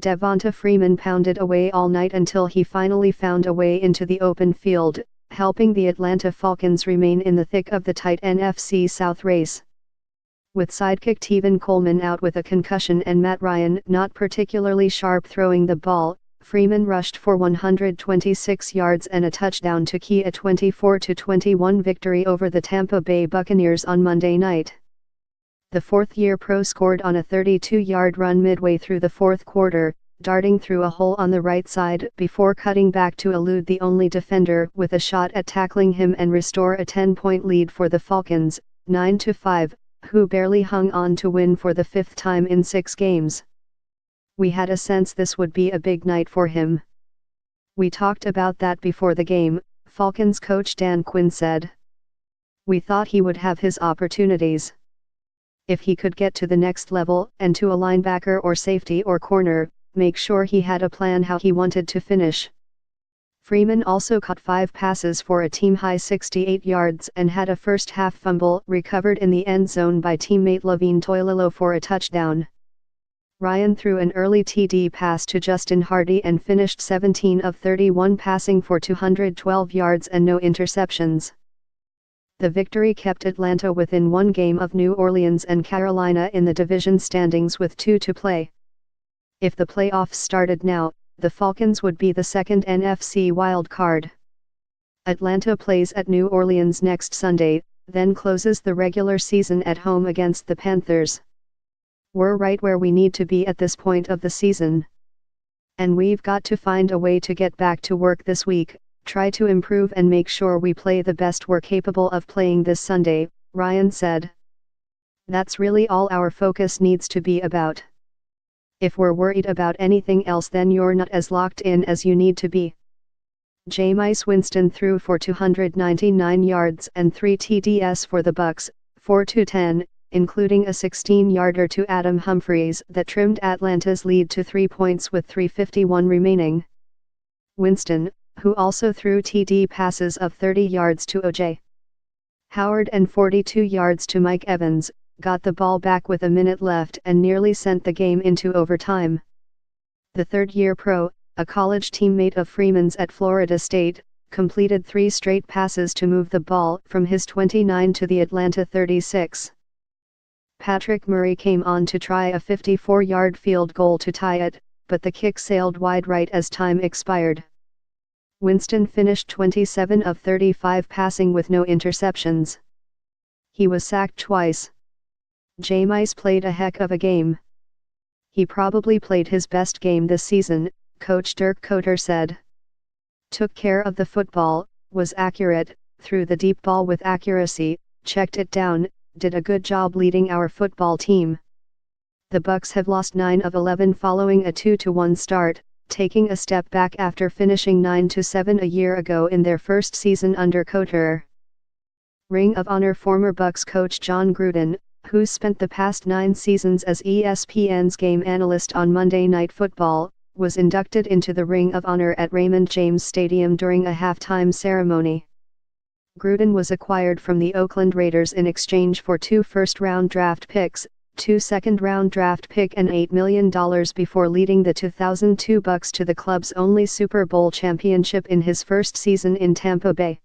Devonta Freeman pounded away all night until he finally found a way into the open field, helping the Atlanta Falcons remain in the thick of the tight NFC South race. With sidekick Tevin Coleman out with a concussion and Matt Ryan not particularly sharp throwing the ball, Freeman rushed for 126 yards and a touchdown to key a 24-21 victory over the Tampa Bay Buccaneers on Monday night. The fourth-year pro scored on a 32-yard run midway through the fourth quarter, darting through a hole on the right side before cutting back to elude the only defender with a shot at tackling him and restore a 10-point lead for the Falcons, 9-5, who barely hung on to win for the fifth time in 6 games. We had a sense this would be a big night for him. We talked about that before the game, Falcons coach Dan Quinn said. We thought he would have his opportunities. If he could get to the next level and to a linebacker or safety or corner, make sure he had a plan how he wanted to finish. Freeman also caught 5 passes for a team-high 68 yards and had a first-half fumble recovered in the end zone by teammate Levine Toilolo for a touchdown. Ryan threw an early TD pass to Justin Hardy and finished 17 of 31 passing for 212 yards and no interceptions. The victory kept Atlanta within 1 game of New Orleans and Carolina in the division standings with 2 to play. If the playoffs started now, the Falcons would be the second NFC wild card. Atlanta plays at New Orleans next Sunday, then closes the regular season at home against the Panthers. We're right where we need to be at this point of the season. And we've got to find a way to get back to work this week, try to improve and make sure we play the best we're capable of playing this Sunday, Ryan said. That's really all our focus needs to be about. If we're worried about anything else, then you're not as locked in as you need to be. Jameis Winston threw for 299 yards and 3 TDs for the Bucs, 4-10, including a 16-yarder to Adam Humphries that trimmed Atlanta's lead to 3 points with 3:51 remaining. Winston, who also threw TD passes of 30 yards to O.J. Howard and 42 yards to Mike Evans, got the ball back with a minute left and nearly sent the game into overtime. The third-year pro, a college teammate of Freeman's at Florida State, completed 3 straight passes to move the ball from his 29 to the Atlanta 36. Patrick Murray came on to try a 54-yard field goal to tie it, but the kick sailed wide right as time expired. Winston finished 27 of 35 passing with no interceptions. He was sacked twice. Jameis played a heck of a game. He probably played his best game this season, Coach Dirk Koetter said. Took care of the football, was accurate, threw the deep ball with accuracy, checked it down, did a good job leading our football team. The Bucs have lost 9 of 11 following a 2-1 start, taking a step back after finishing 9-7 a year ago in their first season under Koetter. Ring of Honor former Bucs coach John Gruden, who spent the past 9 seasons as ESPN's game analyst on Monday Night Football, was inducted into the Ring of Honor at Raymond James Stadium during a halftime ceremony. Gruden was acquired from the Oakland Raiders in exchange for 2 first-round draft picks, 2 second-round draft pick and $8 million before leading the 2002 Bucs to the club's only Super Bowl championship in his first season in Tampa Bay.